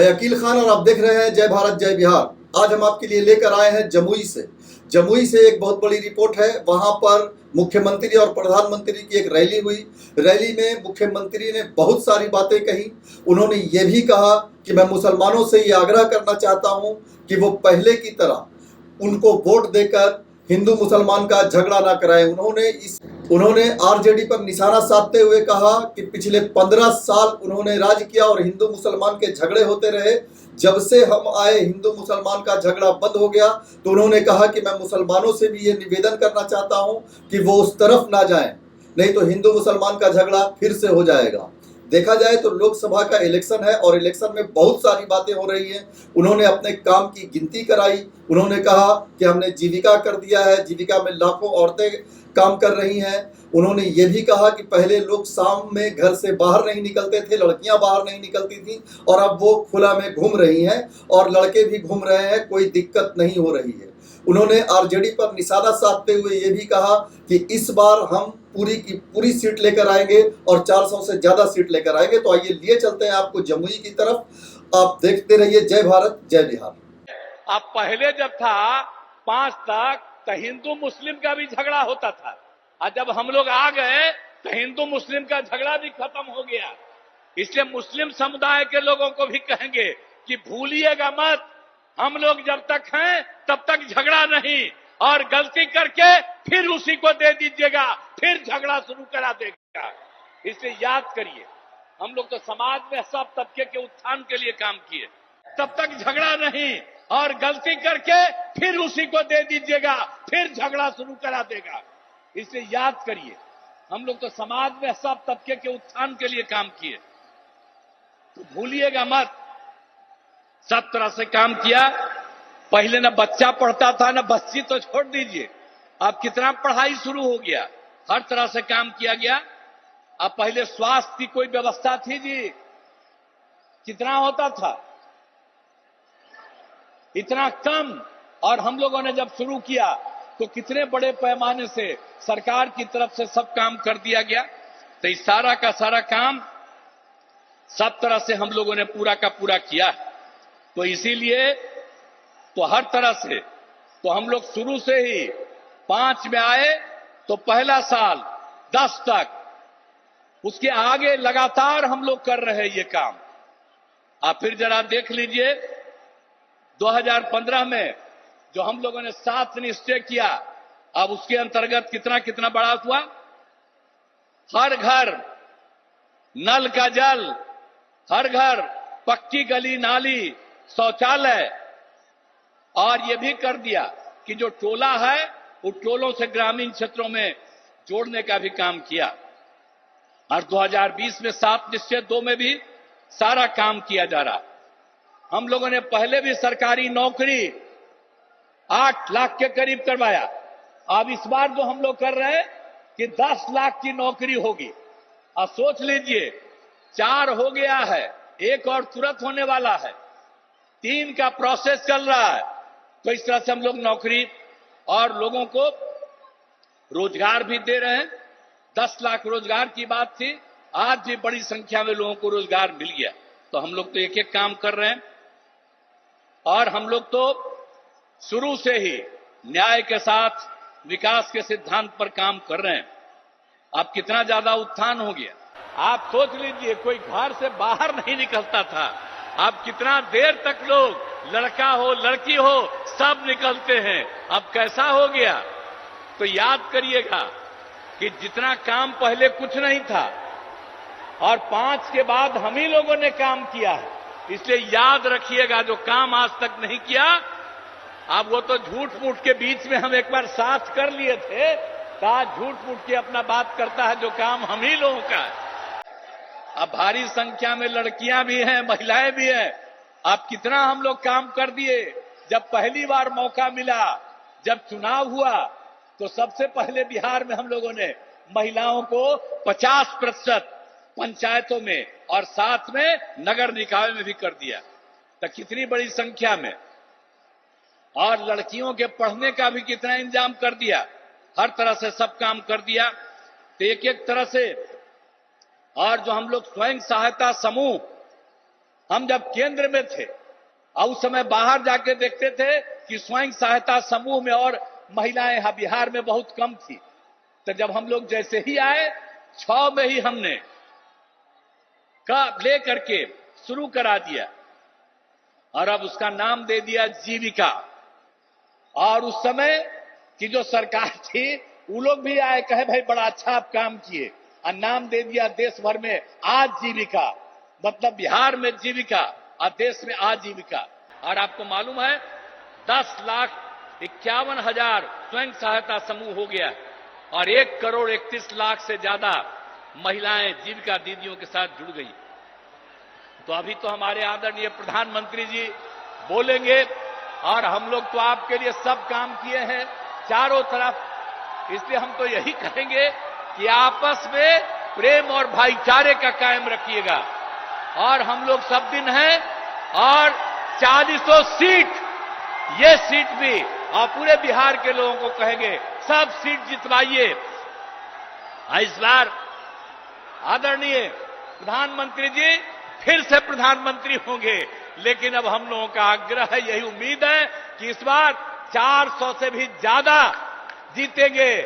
मैं अकील खान और आप देख रहे हैं जय भारत जय बिहार। आज हम आपके लिए लेकर आए हैं जमुई से एक बहुत बड़ी रिपोर्ट है। वहां पर मुख्यमंत्री और प्रधानमंत्री की एक रैली हुई। रैली में मुख्यमंत्री ने बहुत सारी बातें कही। उन्होंने ये भी कहा कि मैं मुसलमानों से ये आग्रह करना चाहता हूं कि वो पहले की तरह उनको वोट देकर हिंदू मुसलमान का झगड़ा ना कराएं। उन्होंने आरजेडी पर निशाना साधते हुए कहा कि पिछले 15 साल उन्होंने राज किया और हिंदू मुसलमान के झगड़े होते रहे। जब से हम आए हिंदू मुसलमान का झगड़ा बंद हो गया। तो उन्होंने कहा कि मैं मुसलमानों से भी ये निवेदन करना चाहता हूं कि वो उस तरफ ना जाएं, नहीं तो हिंदू मुसलमान का झगड़ा फिर से हो जाएगा। देखा जाए तो लोकसभा का इलेक्शन है और इलेक्शन में बहुत सारी बातें हो रही हैं। उन्होंने अपने काम की गिनती कराई। उन्होंने कहा कि हमने जीविका कर दिया है, जीविका में लाखों औरतें काम कर रही हैं। उन्होंने ये भी कहा कि पहले लोग शाम में घर से बाहर नहीं निकलते थे, लड़कियां बाहर नहीं निकलती थी, और अब वो खुला में घूम रही हैं और लड़के भी घूम रहे हैं, कोई दिक्कत नहीं हो रही है। उन्होंने आरजेडी पर निशाना साधते हुए ये भी कहा कि इस बार हम पूरी की पूरी सीट लेकर आएंगे और 400 से ज्यादा सीट लेकर आएंगे। तो आइए लिए चलते हैं आपको जमुई की तरफ। आप देखते रहिए जय भारत जय बिहार। अब पहले जब था 5 तक तो हिंदू मुस्लिम का भी झगड़ा होता था, और जब हम लोग आ गए तो हिंदू मुस्लिम का झगड़ा भी खत्म हो गया। इसलिए मुस्लिम समुदाय के लोगों को भी कहेंगे कि भूलिएगा मत, हम लोग जब तक हैं तब तक झगड़ा नहीं, और गलती करके फिर उसी को दे दीजिएगा, फिर झगड़ा शुरू करा देगा। इसलिए याद करिए, हम लोग तो समाज में सब तबके के उत्थान के लिए काम किए। तब तक झगड़ा नहीं, और गलती करके फिर उसी को दे दीजिएगा, फिर झगड़ा शुरू करा देगा। इसलिए याद करिए, हम लोग तो समाज में सब तबके के उत्थान के लिए काम किए, तो भूलिएगा मत। सब तरह से काम किया। पहले ना बच्चा पढ़ता था ना बच्ची, तो छोड़ दीजिए, अब कितना पढ़ाई शुरू हो गया, हर तरह से काम किया गया। अब पहले स्वास्थ्य की कोई व्यवस्था थी जी, कितना होता था, इतना कम। और हम लोगों ने जब शुरू किया तो कितने बड़े पैमाने से सरकार की तरफ से सब काम कर दिया गया। तो इस सारा का सारा काम सब तरह से हम लोगों ने पूरा का पूरा किया। तो इसीलिए तो हर तरह से तो हम लोग शुरू से ही 5 में आए तो पहला साल 10 तक, उसके आगे लगातार हम लोग कर रहे हैं ये काम। आप फिर जरा देख लीजिए 2015 में जो हम लोगों ने 7 निश्चय किया, अब उसके अंतर्गत कितना कितना बड़ा हुआ। हर घर नल का जल, हर घर पक्की गली नाली शौचालय, और यह भी कर दिया कि जो टोला है वो टोलों से ग्रामीण क्षेत्रों में जोड़ने का भी काम किया। और 2020 में 7 निश्चय 2 में भी सारा काम किया जा रहा। हम लोगों ने पहले भी सरकारी नौकरी 8 लाख के करीब करवाया। अब इस बार जो हम लोग कर रहे हैं कि 10 लाख की नौकरी होगी। अब सोच लीजिए, 4 हो गया है, 1 और तुरंत होने वाला है, 3 का प्रोसेस चल रहा है। तो इस तरह से हम लोग नौकरी और लोगों को रोजगार भी दे रहे हैं। 10 लाख रोजगार की बात थी, आज भी बड़ी संख्या में लोगों को रोजगार मिल गया। तो हम लोग तो एक एक काम कर रहे हैं, और हम लोग तो शुरू से ही न्याय के साथ विकास के सिद्धांत पर काम कर रहे हैं। अब कितना ज्यादा उत्थान हो गया, आप सोच लीजिए, कोई घर से बाहर नहीं निकलता था, अब कितना देर तक लोग, लड़का हो लड़की हो, सब निकलते हैं। अब कैसा हो गया। तो याद करिएगा कि जितना काम पहले कुछ नहीं था, और 5 के बाद हम ही लोगों ने काम किया है। इसलिए याद रखिएगा, जो काम आज तक नहीं किया, अब वो तो झूठ मूठ के बीच में हम एक बार साथ कर लिए थे, कहा झूठ मूठ के अपना बात करता है, जो काम हम ही लोगों का है। अब भारी संख्या में लड़कियां भी हैं, महिलाएं भी हैं। अब कितना हम लोग काम कर दिए। जब पहली बार मौका मिला, जब चुनाव हुआ, तो सबसे पहले बिहार में हम लोगों ने महिलाओं को 50% पंचायतों में और साथ में नगर निकाय में भी कर दिया। तो कितनी बड़ी संख्या में, और लड़कियों के पढ़ने का भी कितना इंतजाम कर दिया, हर तरह से सब काम कर दिया। तो एक एक तरह से, और जो हम लोग स्वयं सहायता समूह हम जब केंद्र में थे और उस समय बाहर जाके देखते थे कि स्वयं सहायता समूह में और महिलाएं यहाँ बिहार में बहुत कम थी। तो जब हम लोग जैसे ही आए 6 में ही हमने ले करके शुरू करा दिया और अब उसका नाम दे दिया जीविका। और उस समय की जो सरकार थी वो लोग भी आए, कहे भाई बड़ा अच्छा आप काम किए, और नाम दे दिया देश भर में आजीविका, मतलब बिहार में जीविका और देश में आजीविका। और आपको मालूम है 10,51,000 स्वयं सहायता समूह हो गया और 1,31,00,000 से ज्यादा महिलाएं जीविका दीदियों के साथ जुड़ गई। तो अभी तो हमारे आदरणीय प्रधानमंत्री जी बोलेंगे और हम लोग तो आपके लिए सब काम किए हैं चारों तरफ, इसलिए हम तो यही कहेंगे कि आपस में प्रेम और भाईचारे का कायम रखिएगा। और हम लोग सब दिन हैं और 40 सीट, ये सीट भी और पूरे बिहार के लोगों को कहेंगे सब सीट जितवाइए। इस बार आदरणीय प्रधानमंत्री जी फिर से प्रधानमंत्री होंगे, लेकिन अब हम लोगों का आग्रह है, यही उम्मीद है कि इस बार 400 से भी ज्यादा जीतेंगे।